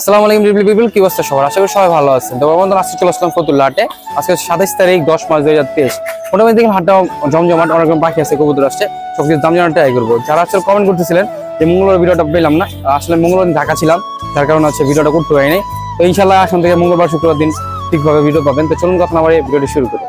আসসালামু আলাইকুম পিপল, কি অবস্থা সবার? আশা করি সবাই ভালো আছেন। তো বন্ধুরা, আজকে চলে আসলাম ফতুল্লা হাটে। আজকে 27 তারিখ 10 মার্চ 2023। মোটামুটি দেখলাম হাটটা জমজমাট, অনেক রকম পাখি আছে, কবুতর আসছে, সবকিছু দাম জানার ট্রাই করবো। যারা আসলে কমেন্ট করতেছিলেন যে মঙ্গলবার ভিডিওটা পেলাম না, আসলে মঙ্গলবার দিন ঢাকা ছিলাম, যার কারণে হচ্ছে ভিডিওটা করতে হয়নি। তো ইনশাল্লাহ এখন থেকে মঙ্গলবার শুক্রবার দিন ঠিকভাবে ভিডিও পাবেন। তো চলুন কথা না বাড়িয়ে ভিডিওটি শুরু করি।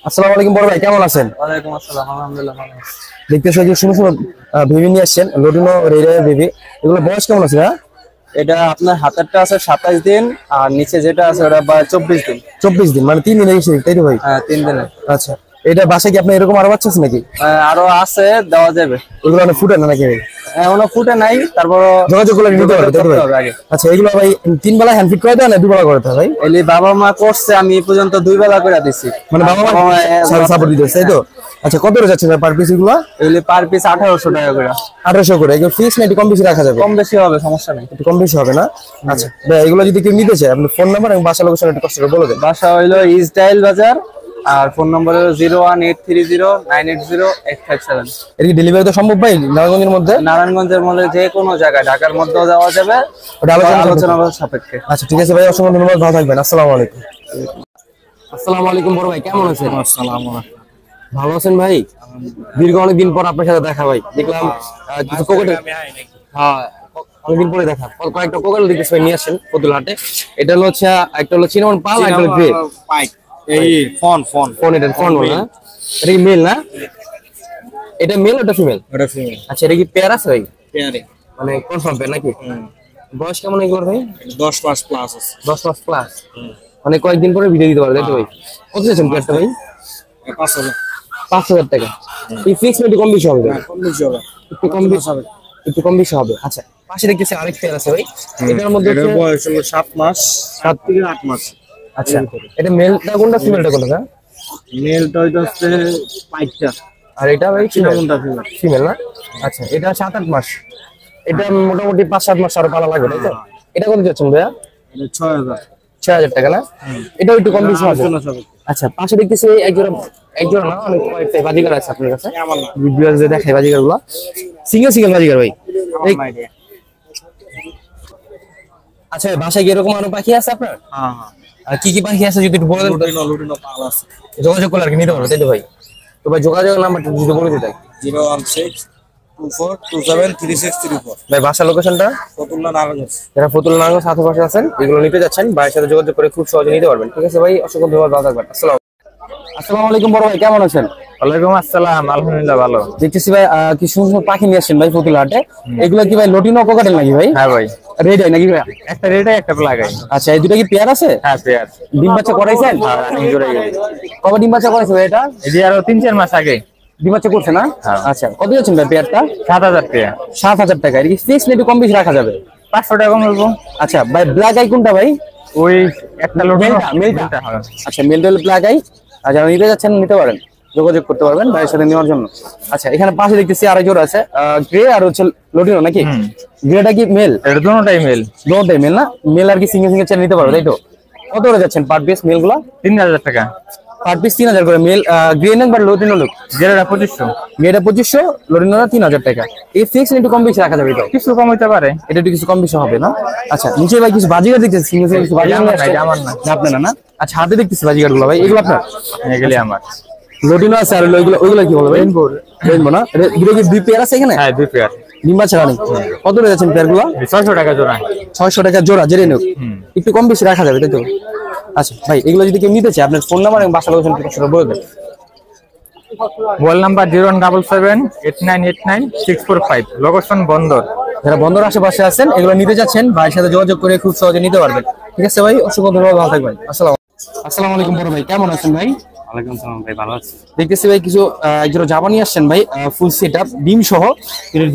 আসসালামু আলাইকুম বড় ভাই, কেমন আছেন? ওয়ালাইকুম আসসালাম, আলহামদুলিল্লাহ ভালো আছি। দেখতেছি যে সুন্দর সুন্দর বেবি নিয়ে আসছেন, লটিনো রেডার বেবি। এগুলো বয়স কেমন আছে? এটা আপনার হাতেরটা আছে 27 দিন, আর নিচে যেটা আছে ওটা 24 দিন। 24 দিন মানে 3 দিন এসে, তাই তো ভাই? হ্যাঁ, 3 দিনের। আচ্ছা, এটা বাসায় কি আপনি এরকম আরো বাচ্চা আছে নাকি? আরো আছে, দেওয়া যাবে। এগুলো মানে ফুটে না নাকি? এখনো ফুটে নাই, তারপর যোগাযোগ করে নিতে পারবে, তাই তো ভাই? আগে। আচ্ছা, এগুলো ভাই 3 বেলা হ্যান্ড ফিট করে দেয় না 2 বেলা করে দেয় ভাই? এলি বাবা মা করছে, আমি এই পর্যন্ত 2 বেলা করে দিছি, মানে বাবা মা সাপোর্ট দিতেছে, তাই তো? আচ্ছা, কত করে যাচ্ছে পার পিস এগুলো? এলি পার পিস 1800 টাকা করে। 1800 করে। এগুলো ফিক্স না একটু কম বেশি রাখা যাবে? কম বেশি হবে, সমস্যা নেই। একটু কম বেশি হবে না? আচ্ছা ভাই, এগুলো যদি কেউ নিতে চায়, আপনি ফোন নাম্বার এবং বাসা লোকেশন একটু কষ্ট করে বলে দেন। বাসা হইলো ইসরায়েল বাজার, আর ফোন নম্বর হলো 01830980857। এর কি ডেলিভারি তো সম্ভব ভাই নারায়ণগঞ্জের মধ্যে? নারায়ণগঞ্জের মধ্যে যে কোনো জায়গায়, ঢাকার মধ্যেও যাওয়া যাবে, ওটা আলোচনা সাপেক্ষে। আচ্ছা ঠিক আছে ভাই, অসংখ্য ধন্যবাদ, ভালো থাকবেন। আসসালামু আলাইকুম। আসসালামু আলাইকুম বড় ভাই, কেমন আছেন? আসসালামু আলাইকুম। ভালো আছেন ভাই? দীর্ঘ অনেকদিন পর আপনার সাথে দেখা ভাই, দেখলাম কিছু কোকাটেল। হ্যাঁ, অনেকদিন পরে দেখা, কয়েকটা কোকাটেল দেখতেছি ভাই নিয়ে আসেন ফতুল্লা হাটে। এটা হলো হচ্ছে, একটা হলো চিনামন পাল, একটা হলো গ্রে পাইক। এই ফোন এটা ফোন বল না? এটা কি মেল না? এটা মেল, ওটা ফিমেল? ওটা ফিমেল। আচ্ছা, এটা কি পেয়ার আছে ভাই? পেয়ারে, মানে কনফার্ম পেয়ার নাকি? বয়স কেমন এগুলোর ভাই? 10 মাস প্লাস আছে। 10 মাস প্লাস। মানে কয়েকদিন পরে ভিডিও দিতে পারবে, তাই তো ভাই? কত দিয়েছেন পেয়ারটা ভাই? 5000। 5000 টাকা। এই ফিক্স না একটু কম বেশি হবে? কম বেশি হবে, একটু কম বেশি হবে, একটু কম বেশি হবে। আচ্ছা, পাশে দেখতেছি আরেক পেয়ার আছে ভাই, এটার মধ্যে এর বয়স হলো 7 মাস, 7 থেকে 8 মাস। আচ্ছা, এটা মেলটা কোনটা ফিমেলটা কোনটা? মেলটা হচ্ছে পাইকটা, আর এটা ভাই চিনামনটা ফিমেল না? আচ্ছা, এটা 7-8 মাস। এটা মোটামুটি 5-7 মাস আরো পালা লাগবে, তাই তো? এটা কত যাচ্ছেন ভাইয়া? এটা 6000। 6000 টাকা না? এটাও একটু কম বেশি হবে। আচ্ছা, পাশে দেখতেছি এক জোড়া না, অনেক কয়েকটা বাজিগার আছে আপনার কাছে। ভিডিওতে যে দেখাই বাজিগার গুলো, সিঙ্গেল বাজিগার ভাই। আচ্ছা, বাসায় কি এরকম আরো পাখি আছে আপনার? হ্যাঁ। আর কি কি পাখি আছে যদি একটু বলে দেন। লুটিনো পাল আছে, যোগাযোগ করলে আর কি নিতে পারবো, তাই তো ভাই? তো ভাই যোগাযোগের নাম্বারটা যদি বলে দিতেন। 01624273634। ভাই বাসা লোকেশনটা? ফতুল্লা নারায়ণগঞ্জ। যারা ফতুল্লা নারায়ণগঞ্জ আশেপাশে আছেন, এগুলো নিতে যাচ্ছেন, ভাইয়ের সাথে যোগাযোগ করে খুব সহজে নিতে পারবেন। ঠিক আছে ভাই, অসংখ্য ধন্যবাদ, ভালো থাকবেন। আসসালামু আলাইকুম বড় ভাই, কেমন আছেন? ওয়ালাইকুম আসসালাম, আলহামদুলিল্লাহ ভালো। দেখতেছি ভাই কি সুন্দর সুন্দর পাখি নিয়ে আসছেন ভাই ফতুল্লা হাটে। এগুলো কি ভাই লটিনো কোকাটেল নাকি ভাই? হ্যাঁ ভাই, রেড আই নাকি ভাই? একটা রেডাই একটা প্লাগাই। আচ্ছা, এই দুটো কি পেয়ার আছে? হ্যাঁ, পেয়ার। ডিম বাচ্চা করাইছেন? হ্যাঁ, রানিং জোড়াই। কবে ডিম বাচ্চা করাইছে ভাই এটা? এটি আরো 3-4 মাস আগে ডিম বাচ্চা করছে না? আচ্ছা, কত যাচ্ছেন ভাই পেয়ারটা? 7000 টাকা। 7000 টাকা। এর কি ফিক্স না একটু কম বেশি রাখা যাবে? 500 টাকা কম বলবো। আচ্ছা ভাই, ব্ল্যাক আই কোনটা ভাই? ওই একটা লুটিনো মেলটা। আচ্ছা, মেলটা হলো ব্ল্যাক আই। আর যারা নিতে যাচ্ছেন নিতে পারেন, যোগাযোগ করতে পারবেন ভাইয়ের সাথে নেওয়ার জন্য। আচ্ছা, এখানে পাশে দেখতেছি আরেক জোড়া আছে, গ্রে আর হচ্ছে লটিনো নাকি? গ্রেটা কি মেল? এটা দুটোটাই মেল। দুটোটাই মেল না? মেল আর কি সিঙ্গেল চাইলে নিতে পারবে, তাই তো? কত করে যাচ্ছেন পার পিস মেল গুলা? 3000 টাকা পার পিস। 3000 করে মেল গ্রে নেন বা লটিনো লোক? যেটা 2500, গ্রেটা 2500, লটিনোটা 3000 টাকা। এই ফিক্স একটু কম বেশি রাখা যাবে তো? কিছু কম হইতে পারে, এটা একটু কিছু কম বেশি হবে না? আচ্ছা, নিচে ভাই কিছু বাজিগার দেখতেছি, সিঙ্গেল কিছু বাজিগার আমার না। আপনার না? আচ্ছা, হাতে দেখতেছি বাজিগার গুলো ভাই, এগুলো আপনার? এগুলি আমার। লটিনো আছে আর ওইগুলো কি বলবো? রেইনবো না? দুটো কি দুই পেয়ার আছে এখানে? হ্যাঁ, 2 পেয়ার। ডিম বাচ্চা রানিং। কত করে যাচ্ছেন পেয়ার গুলো? 600 টাকা জোড়া। 600 টাকা জোড়া, জেনে নিও। একটু কম বেশি রাখা যাবে, তাই তো? আচ্ছা ভাই, এগুলো যদি কেউ নিতে চায়, আপনার ফোন নাম্বার এবং বাসা লোকেশন একটু বলে দেন। মোবাইল নাম্বার 017789645, লোকেশন বন্দর। যারা বন্দর আশেপাশে আছেন, এগুলো নিতে যাচ্ছেন, ভাইয়ের সাথে যোগাযোগ করে খুব সহজে নিতে পারবেন। ঠিক আছে ভাই, অসংখ্য ধন্যবাদ, ভালো থাকবেন। আসসালামু আলাইকুম বড় ভাই, কেমন আছেন ভাই? ওয়ালাইকুম সালাম ভাই, ভালো আছি। দেখতেছি ভাই কিছু একজোড়া জামা নিয়ে আসছেন ভাই, ফুল সেট আপ ডিম সহ।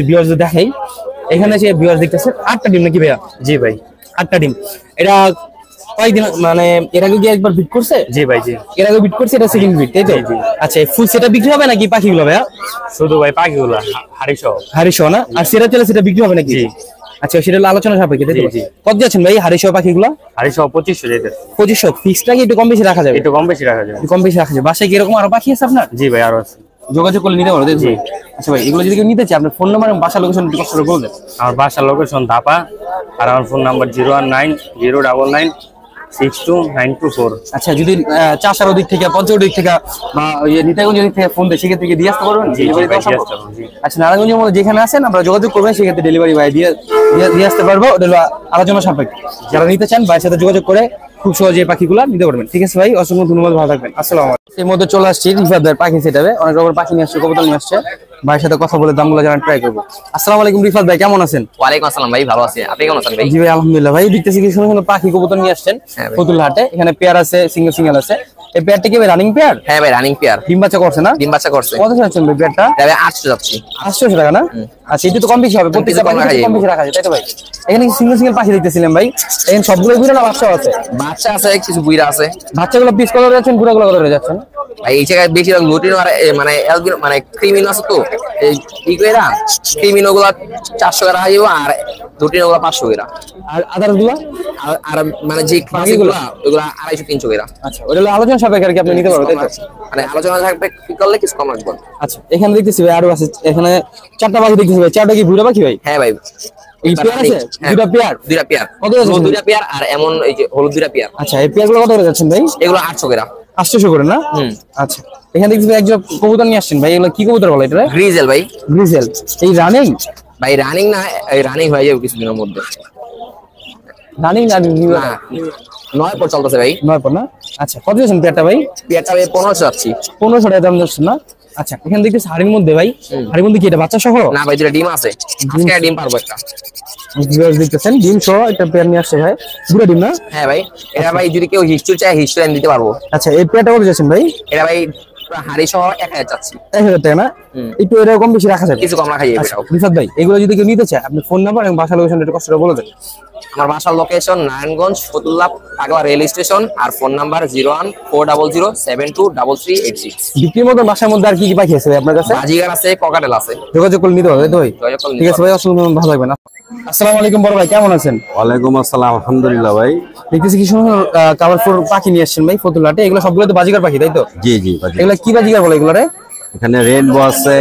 ভিউয়ার্স দেখাই, এখানে যে ভিউয়ার্স দেখতেছেন 8টা ডিম নাকি ভাইয়া? জি ভাই, 8টা ডিম। এটা কয়েকদিন মানে এর আগে কি একবার বিট করছে? জি ভাই, জি। এর আগে বিট করছে, এটা সেকেন্ড বিট, তাই তো? আচ্ছা, ফুল সেটা বিক্রি হবে নাকি পাখিগুলো ভাইয়া? শুধু ভাই পাখিগুলা হাড়ি সহ। হাড়ি সহ না? আর সেটা চলে সেটা বিক্রি হবে নাকি? আচ্ছা সেটা হলো আলোচনা সাপেক্ষে, তাই তো? কত যাচ্ছেন ভাই হাড়ি সহ পাখিগুলো? হাড়ি সহ 2500 যেতে। 2500 ফিক্সড নাকি একটু কম বেশি রাখা যাবে? একটু কম বেশি রাখা যাবে। একটু কম বেশি রাখা যাবে। বাসায় কি এরকম আরো পাখি আছে আপনার? জি ভাই, আরো আছে। যোগাযোগ করলে নিতে পারো, তাই তো? আচ্ছা ভাই, এগুলো যদি কেউ নিতে চায় আপনার ফোন নাম্বার এবং বাসা লোকেশন একটু কষ্ট করে বলে দেন। আমার বাসার লোকেশন ধাপা, আর আমার ফোন নাম্বার 01909962924। আচ্ছা, যদি চাষার দিক থেকে পঞ্চগড় দিক থেকে বা নিতাইগঞ্জ দিক থেকে ফোন দেয় সেক্ষেত্রে কি দিয়ে আসতে পারবেন? আচ্ছা, নারায়ণগঞ্জের মধ্যে যেখানে আছেন আপনারা যোগাযোগ করবেন, সেক্ষেত্রে ডেলিভারি ভাই দিয়ে আসতে পারবো। ওটা হলো আলোচনা সাপেক্ষে। যারা নিতে চান ভাইয়ের সাথে যোগাযোগ করে খুব সহজে পাখিগুলো নিতে পারবেন। ঠিক আছে ভাই, অসংখ্য ধন্যবাদ, ভালো থাকবেন। আসসালামু আলাইকুম। এর মধ্যে চলে আসছি রিফাত ভাইয়ের পাখি সেটাবে, অনেক রকমের পাখি নিয়ে আসছে, কবুতর নিয়ে আসছে। ভাইয়ের সাথে কথা বলে দামগুলো জানার ট্রাই করবো। আসসালামু আলাইকুম রিফাত ভাই, কেমন আছেন? ওয়ালাইকুম আসসালাম ভাই, ভালো আছি। আপনি কেমন আছেন ভাই? জি ভাই আলহামদুলিল্লাহ। ভাই দেখতেছি কি সুন্দর সুন্দর পাখি কবুতর নিয়ে আসছেন ফতুল্লা হাটে। এখানে পেয়ার আছে, সিঙ্গেল আছে। এই পেয়ারটা কি ভাই রানিং পেয়ার? হ্যাঁ ভাই, রানিং পেয়ার। ডিম বাচ্চা করছে না? ডিম বাচ্চা করছে। কত যাচ্ছেন ভাই পেয়ারটা? ভাই 800 যাচ্ছি। 800 টাকা না? আচ্ছা, এটা তো কম বেশি হবে, প্রত্যেকটা পাখি কম বেশি রাখা যায়, তাই তো ভাই? এখানে সিঙ্গেল পাখি দেখতেছিলাম ভাই, এখানে সবগুলো বুড়া না বাচ্চা আছে? বাচ্চা আছে, কিছু বুইরা আছে। বাচ্চাগুলো পিস কলরে যাচ্ছেন, বুড়াগুলো কলরে যাচ্ছেন? ভাই এই জায়গায় বেশিরভাগ লুটিনো আর মানে অ্যালবিনো মানে ক্রিমিনো আছে, তো এই ইগুলা ক্রিমিনো গুলা 400 টাকা রাখা যাবে, আর লুটিনো গুলা 500 টাকা। আর আদার গুলো আর মানে যে বাকিগুলো ওগুলা 250-300 টাকা। আচ্ছা, ওটা হলো আলোচনা সাপেক্ষে আর কি, আপনি নিতে পারবেন, তাই তো? মানে আলোচনা থাকবে, কি করলে কিছু কম রাখবো। আচ্ছা, এখানে দেখতেছি ভাই আরো আছে, এখানে 4টা পাখি দেখতেছি ভাই। 4টা কি বুড়া পাখি ভাই? হ্যাঁ ভাই, এই পেয়ার আছে? দুটো পেয়ার? দুইটা পেয়ার। কত যাচ্ছে? দুইটা পেয়ার আর এমন এই যে হলুদ দুইটা পেয়ার। আচ্ছা, এই পেয়ারগুলো কত করে যাচ্ছেন ভাই? এগুলো 800 টাকা। 800 করে না? আচ্ছা, এখানে দেখছি একজন কবুতর নিয়ে আসছেন ভাই, এগুলো কি কবুতর বলে এটা? গ্রিজেল ভাই। গ্রিজেল। এই রানিং? ভাই রানিং না, এই রানিং হয়ে যাবে কিছুদিনের মধ্যে। রানিং না, 9 পর চলতেছে ভাই। 9 পর না? আচ্ছা, কত যাচ্ছেন পেয়ারটা ভাই? পেয়ারটা ভাই 1500 যাচ্ছি। 1500 টাকা দাম যাচ্ছে না? আচ্ছা, এখানে দেখতেছি হাড়ির মধ্যে ভাই, হাড়ির মধ্যে কি এটা বাচ্চা সহ? না ভাই, দুটো ডিম আছে, আজকে ডিম পারবো একটা। দেখতেছেন ডিম সহ একটা পেয়ার নিয়ে আসছে ভাই, পুরো ডিম না? হ্যাঁ ভাই, এটা ভাই যদি কেউ হিস্ট্রি চায় হিস্ট্রি দিতে পারবো। আচ্ছা, এই পেয়ারটা কত যাচ্ছেন ভাই? এটা ভাই হাড়ি সহ 1000 চাচ্ছি। 1000 টাকা না? একটু এরকম বেশি রাখা যাবে? কিছু কম রাখা যাবে। রিফাত ভাই, এগুলো যদি কেউ নিতে চায় আপনি ফোন নাম্বার এবং বাসা লোকেশন একটু কষ্ট করে বলে দেন। আমার বাসার লোকেশন নারায়ণগঞ্জ ফতুল্লা পাগলা রেল স্টেশন, আর ফোন নাম্বার 01400723386। বিক্রির মতো বাসার মধ্যে আর কি কি পাখি আছে ভাই আপনার কাছে? বাজিগার আছে, ককাটেল আছে। যোগাযোগ করে নিতে হবে, তাই তো ভাই? ঠিক আছে ভাই, অসংখ্য ভালো থাকবেন। আসসালামু আলাইকুম বড় ভাই, কেমন আছেন? ওয়ালাইকুম আসসালাম, আলহামদুলিল্লাহ ভাই। দেখতেছি কি সুন্দর কাভারফুল পাখি নিয়ে আসছেন ভাই ফতুল্লাটে। এগুলো সবগুলো তো বাজিকার পাখি, তাই তো? জি জি বাজিগার। এগুলো কি বাজিকার বলে এগুলো রে? এখানে রেনবো আছে,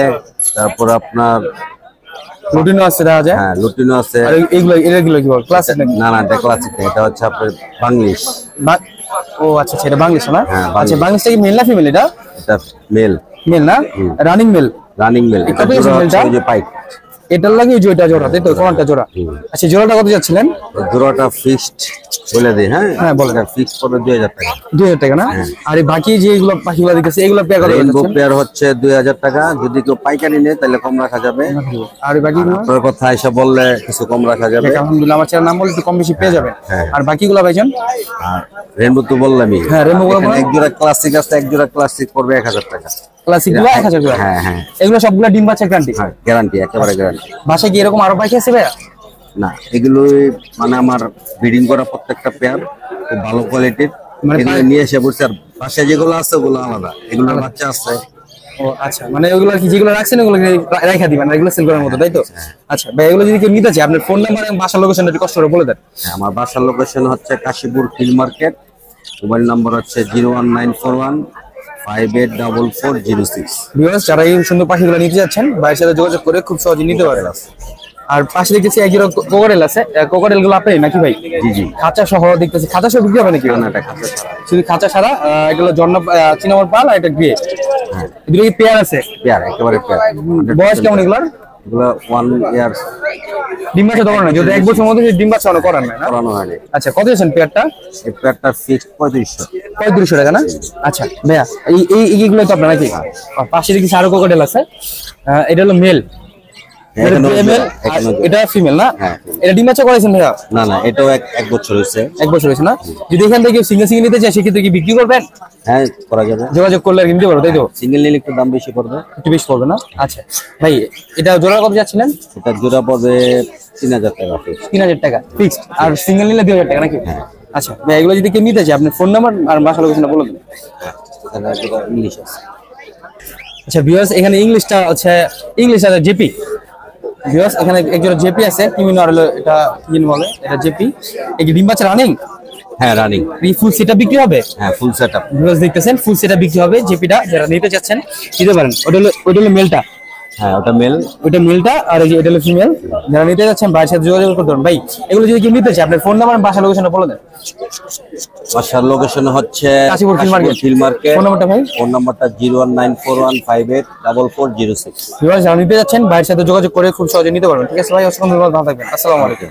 তারপর আপনার লুটিনো আছে, দেখা যায়। হ্যাঁ লুটিনো আছে। আর এগুলো কি বল? ক্লাসিক নাকি? না না, এটা ক্লাসিক না, এটা হচ্ছে আপনার বাংলিশ। ও আচ্ছা, এটা বাংলিশ না? হ্যাঁ, আচ্ছা, বাংলিশটা কি মেল না ফিমেল? এটা মেল। মেল না? Running male? Running male. এটা জোড়া হচ্ছে ওই যে পাইক। এটার লাগে ওই জোড়া জোড়া, তাই তো? কোনটা জোড়া? আচ্ছা, জোড়াটা কত যাচ্ছিলেন? জোড়াটা ফিক্সড বলে দেই। হ্যাঁ হ্যাঁ বলেন। ফিক্সড করে 2000 টাকা। 2000 টাকা না? আর এই বাকি যেগুলো পাখিগুলো দেখতেছি এগুলো পেয়ার কত রেনবো যাচ্ছে? পেয়ার হচ্ছে 2000 টাকা। যদি কেউ পাইকারি নেয় তাহলে কম রাখা যাবে। আর এই বাকিগুলো? আপনার কথা এসে বললে কিছু কম রাখা যাবে। আলহামদুলিল্লাহ, আমার চ্যানেল নাম বলে একটু কম বেশি পেয়ে যাবেন। আর বাকিগুলো ভাইজান? আর রেনবো তো বললামই। হ্যাঁ, রেনবো গুলো এক জোড়া ক্লাসিক আছে, এক জোড়া ক্লাসিক পড়বে 1000 টাকা। ক্লাসিক গুলো 1000 টাকা? হ্যাঁ হ্যাঁ, এগুলো সবগুলো ডিম বাচ্চা গ্যারান্টি? হ্যাঁ গ্যারান্টি, একেবারে গ্যারান্টি। বাসায় কি এরকম আরো পাখি আছে ভাইয়া? না, এগুলো মানে আমার ব্রিডিং করা প্রত্যেকটা পেয়ার খুব ভালো কোয়ালিটির। মানে এগুলো নিয়ে এসে বলছি। আর বাসায় যেগুলো আছে ওগুলো আলাদা, এগুলো বাচ্চা আছে। ও আচ্ছা, মানে ওগুলো কি যেগুলো রাখছেন ওগুলো রাখা দিবেন, এগুলো সেল করার মতো, তাই তো? আচ্ছা ভাই, এগুলো যদি কেউ নিতে চায় আপনার ফোন নাম্বার এবং বাসার লোকেশন একটু কষ্ট করে বলে দেন। হ্যাঁ, আমার বাসার লোকেশন হচ্ছে Kashipur field market. Mobile number হচ্ছে 01941584406। ভিউয়ার্স, যারা এই সুন্দর পাখিগুলো নিতে যাচ্ছেন ভাইয়ের সাথে যোগাযোগ করে খুব সহজে নিতে পারেন। আর পাশে দেখতেছি এক জোড়া কোকাটেল আছে। কোকাটেল গুলো আপনি নাকি ভাই? জি জি। খাঁচা সহ দেখতেছি। খাঁচা সহ বিক্রি হবে নাকি? না, এটা খাঁচা ছাড়া। শুধু খাঁচা ছাড়া। এগুলো চিনামর পাল আর এটা গ্রে। হ্যাঁ, এগুলো কি পেয়ার আছে? পেয়ার, একেবারে পেয়ার। বয়স কেমন এগুলার? এগুলো 1 ইয়ার ডিম বাচ্চা তো করেন না? যদি 1 বছর মধ্যে ডিম বাচ্চা করেন না? করানো হয়নি। আচ্ছা, কত দিয়েছেন পেয়ারটা? এই পেয়ারটা ফিক্সড 3500। 3500 টাকা না? আচ্ছা ভাইয়া, এইগুলো তো আপনার নাকি? পাশে দেখি আরো কোকাটেল আছে। এটা হলো মেল, এটা ফিমেল না? এটা ডিম বাচ্চা করেছেন ভাইয়া? না না, এটাও এক বছর হয়েছে। 1 বছর হয়েছে না? যদি এখান থেকে সিঙ্গেল নিতে চাই সেক্ষেত্রে কি বিক্রি করবেন? হ্যাঁ, করা যাবে। যোগাযোগ করলে আর কিনতে পারবো, তাই তো? সিঙ্গেল নিলে একটু দাম বেশি পড়বে। একটু বেশি পড়বে না? আচ্ছা ভাই, এটা জোড়া কত যাচ্ছিলেন? এটা জোড়া পড়বে 3000 টাকা। 3000 টাকা ফিক্সড, আর সিঙ্গেল নিলে 2000 টাকা নাকি? আচ্ছা ভাই, এগুলো যদি কেউ নিতে চায় আপনার ফোন নাম্বার আর বাসা লোকেশনটা বলে দিন। এখানে একটা ইংলিশ আছে। আচ্ছা ভিউয়ার্স, এখানে ইংলিশটা হচ্ছে ইংলিশ আছে জেপি। ভিউয়ার্স এখানে একজোড়া জেপি আছে, ক্রিমিনো আর হলো এটা কি বলে, এটা জেপি। এই যে ডিম বাচ্চা রানিং, হ্যাঁ রানিং, এই ফুল সেটআপ বিক্রি হবে। হ্যাঁ ফুল সেটআপ। ভিউয়ার্স দেখতেছেন ফুল সেটআপ বিক্রি হবে, জেপিটা যারা নিতে চাচ্ছেন নিতে পারেন। ওটা হলো মেলটা, হ্যাঁ ওটা মেল। ওটা মেলটা, আর এই যে এটা হলো ফিমেল। যারা নিতে যাচ্ছেন ভাইয়ের সাথে যোগাযোগ করতে পারেন। ভাই এগুলো যদি কেউ নিতে চায় আপনার ফোন নাম্বার বাসা লোকেশনটা বলে দেন। বাসার লোকেশন হচ্ছে কাশীপুর ফিল্ড মার্কেট। ফোন নাম্বারটা ভাই? ফোন নাম্বারটা 01941584406। ভিউয়ার্স যারা নিতে যাচ্ছেন ভাইয়ের সাথে যোগাযোগ করে খুব সহজে নিতে পারবেন। ঠিক আছে ভাই, অসংখ্য ধন্যবাদ, ভালো থাকবেন, আসসালামু আলাইকুম।